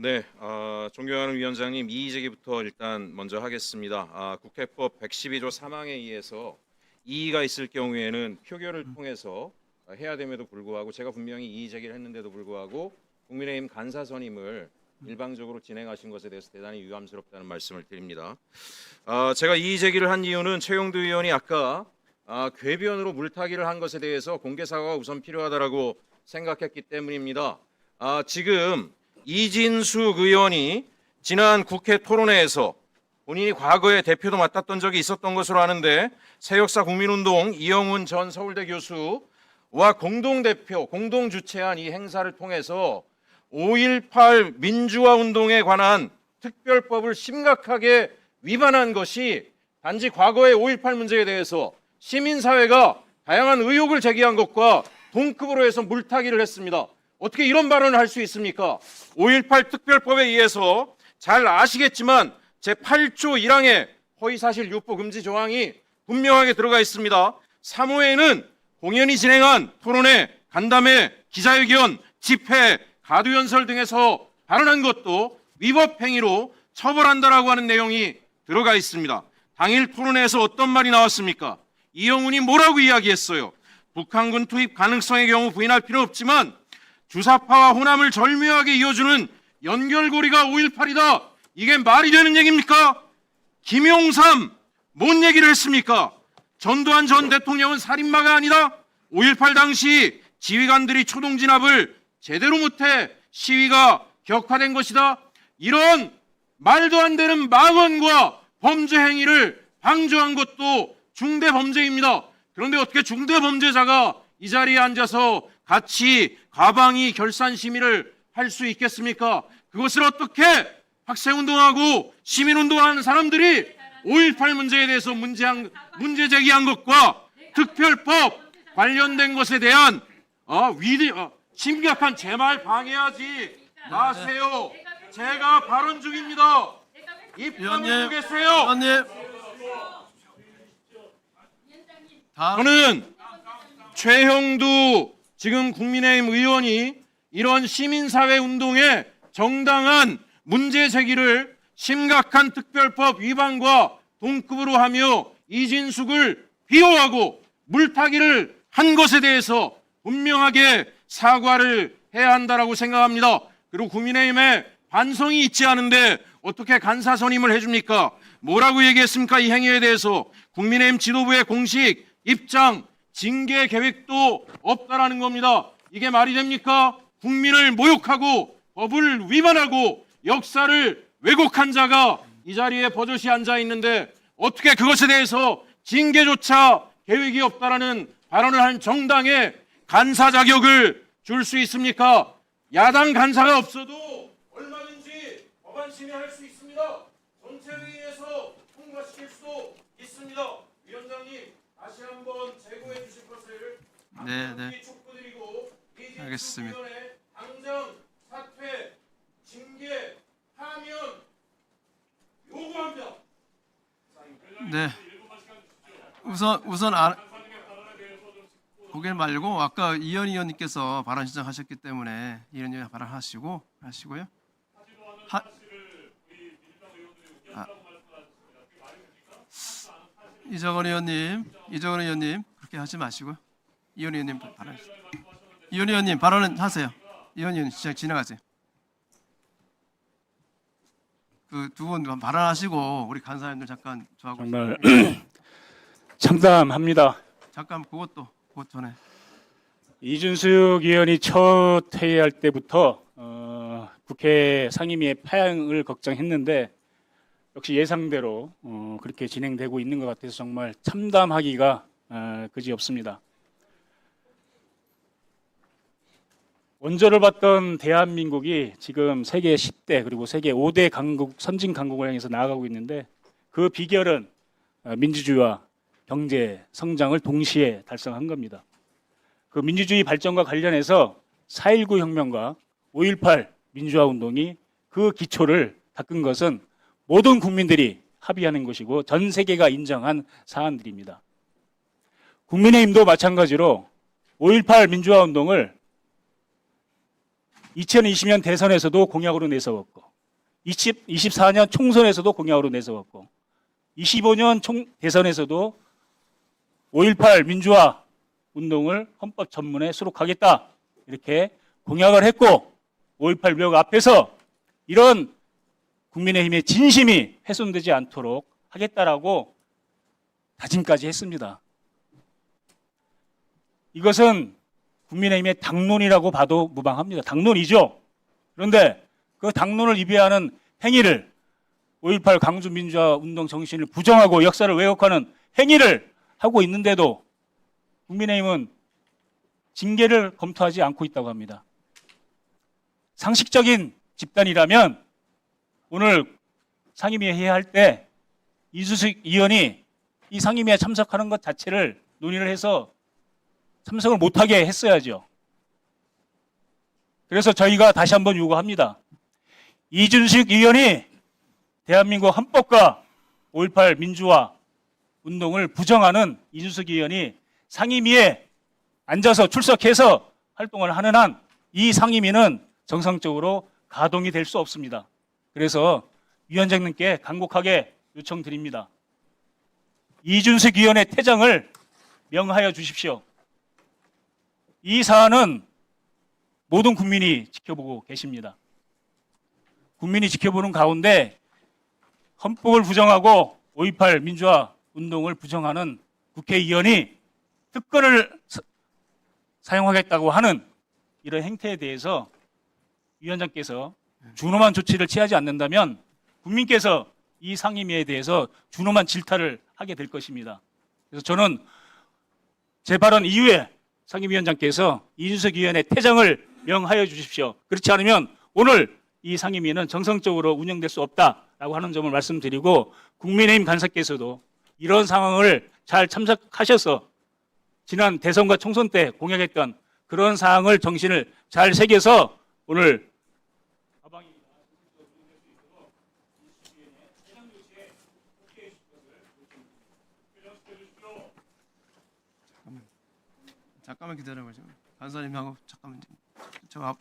네, 존경하는 위원장님, 이의제기부터 일단 먼저 하겠습니다. 국회법 112조 3항에 의해서 이의가 있을 경우에는 표결을 통해서 해야 됨에도 불구하고 제가 분명히 이의제기를 했는데도 불구하고 국민의힘 간사 선임을 일방적으로 진행하신 것에 대해서 대단히 유감스럽다는 말씀을 드립니다. 제가 이의제기를 한 이유는 최영두 의원이 아까 궤변으로 물타기를 한 것에 대해서 공개 사과가 우선 필요하다라고 생각했기 때문입니다. 지금 이진숙 의원이 지난 국회 토론회에서 본인이 과거에 대표도 맡았던 적이 있었던 것으로 아는데 새역사 국민운동 이영훈 전 서울대 교수와 공동대표, 공동주최한 이 행사를 통해서 5.18 민주화 운동에 관한 특별법을 심각하게 위반한 것이 단지 과거의 5.18 문제에 대해서 시민사회가 다양한 의혹을 제기한 것과 동급으로 해서 물타기를 했습니다. 어떻게 이런 발언을 할 수 있습니까? 5.18 특별법에 의해서 잘 아시겠지만 제8조 1항에 허위사실 유포 금지 조항이 분명하게 들어가 있습니다. 3호에는 공연히 진행한 토론회, 간담회, 기자회견, 집회, 가두연설 등에서 발언한 것도 위법 행위로 처벌한다라고 하는 내용이 들어가 있습니다. 당일 토론회에서 어떤 말이 나왔습니까? 이영훈이 뭐라고 이야기했어요? 북한군 투입 가능성의 경우 부인할 필요는 없지만 주사파와 호남을 절묘하게 이어주는 연결고리가 5.18이다. 이게 말이 되는 얘기입니까? 김용삼 뭔 얘기를 했습니까? 전두환 전 대통령은 살인마가 아니다. 5.18 당시 지휘관들이 초동 진압을 제대로 못해 시위가 격화된 것이다. 이런 말도 안 되는 망언과 범죄 행위를 방조한 것도 중대 범죄입니다. 그런데 어떻게 중대 범죄자가 이 자리에 앉아서 같이 가방이 결산 심의를 할 수 있겠습니까? 그것을 어떻게 학생운동하고 시민운동하는 사람들이 5.18 문제에 대해서 문제 제기한 것과 특별법 관련된 것에 대한 심각한 제 말 방해하지 마세요. 제가 발언 중입니다. 입 다물고 계세요. 의원님. 저는 최형두 지금 국민의힘 의원이 이런 시민사회 운동에 정당한 문제 제기를 심각한 특별법 위반과 동급으로 하며 이진숙을 비호하고 물타기를 한 것에 대해서 분명하게 사과를 해야 한다라고 생각합니다. 그리고 국민의힘에 반성이 있지 않은데 어떻게 간사 선임을 해줍니까? 뭐라고 얘기했습니까? 이 행위에 대해서 국민의힘 지도부의 공식 입장, 징계 계획도 없다라는 겁니다. 이게 말이 됩니까? 국민을 모욕하고 법을 위반하고 역사를 왜곡한 자가 이 자리에 버젓이 앉아 있는데 어떻게 그것에 대해서 징계조차 계획이 없다라는 발언을 한 정당에 간사 자격을 줄 수 있습니까? 야당 간사가 없어도 얼마든지 법안 심의할 수 있습니다. 전체회의에서 통과시킬 수도 있습니다. 위원장님 다시 한번 제고해 주실 것을 촉구드리고 알겠습니다. 당장 사퇴, 징계, 하면 요구합니다. 네. 우선 고개 말고 아까 이현 의원님께서 발언 신청하셨기 때문에 이현 의원 발언하시고요. 이정원 의원님 그렇게 하지 마시고요. 이현 의원님 발언하세요. 이현 의원님 발언은 하세요. 이현 의원님 진행하세요. 그 두 분 발언하시고 우리 간사님들 잠깐 저하고 정말 참담합니다. 잠깐 그것 전에 이준숙 의원이 첫 회의할 때부터 국회 상임위의 파행을 걱정했는데 역시 예상대로 그렇게 진행되고 있는 것 같아서 정말 참담하기가 그지없습니다. 원조를 받던 대한민국이 지금 세계 10대 그리고 세계 5대 강국, 선진 강국을 향해서 나아가고 있는데 그 비결은 민주주의와 경제 성장을 동시에 달성한 겁니다. 그 민주주의 발전과 관련해서 4.19 혁명과 5.18 민주화 운동이 그 기초를 닦은 것은 모든 국민들이 합의하는 것이고 전 세계가 인정한 사안들입니다. 국민의힘도 마찬가지로 5.18 민주화 운동을 2020년 대선에서도 공약으로 내세웠고 24년 총선에서도 공약으로 내세웠고 25년 대선에서도 5.18 민주화 운동을 헌법 전문에 수록하겠다 이렇게 공약을 했고 5.18 벽 앞에서 이런 국민의힘의 진심이 훼손되지 않도록 하겠다라고 다짐까지 했습니다. 이것은 국민의힘의 당론이라고 봐도 무방합니다. 당론이죠. 그런데 그 당론을 위배하는 행위를 5.18 광주 민주화 운동 정신을 부정하고 역사를 왜곡하는 행위를 하고 있는데도 국민의힘은 징계를 검토하지 않고 있다고 합니다. 상식적인 집단이라면 오늘 상임위에 회의할 때 이준석 의원이 이 상임위에 참석하는 것 자체를 논의를 해서 참석을 못하게 했어야죠. 그래서 저희가 다시 한번 요구합니다. 이준석 의원이 대한민국 헌법과 5.18 민주화 운동을 부정하는 이준석 의원이 상임위에 앉아서 출석해서 활동을 하는 한 이 상임위는 정상적으로 가동이 될 수 없습니다. 그래서 위원장님께 간곡하게 요청드립니다. 이준석 의원의 퇴장을 명하여 주십시오. 이 사안은 모든 국민이 지켜보고 계십니다. 국민이 지켜보는 가운데 헌법을 부정하고 5.18 민주화 운동을 부정하는 국회의원이 특권을 사용하겠다고 하는 이런 행태에 대해서 위원장께서 준엄한 조치를 취하지 않는다면 국민께서 이 상임위에 대해서 준엄한 질타를 하게 될 것입니다. 그래서 저는 제 발언 이후에 상임위원장께서 이준석 의원의 퇴장을 명하여 주십시오. 그렇지 않으면 오늘 이 상임위는 정상적으로 운영될 수 없다라고 하는 점을 말씀드리고 국민의힘 간사께서도 이런 상황을 잘 참석하셔서 지난 대선과 총선 때 공약했던 그런 사항을 정신을 잘 새겨서 오늘 잠깐만 기다려보죠. 간사님하고 잠깐만. 잠깐.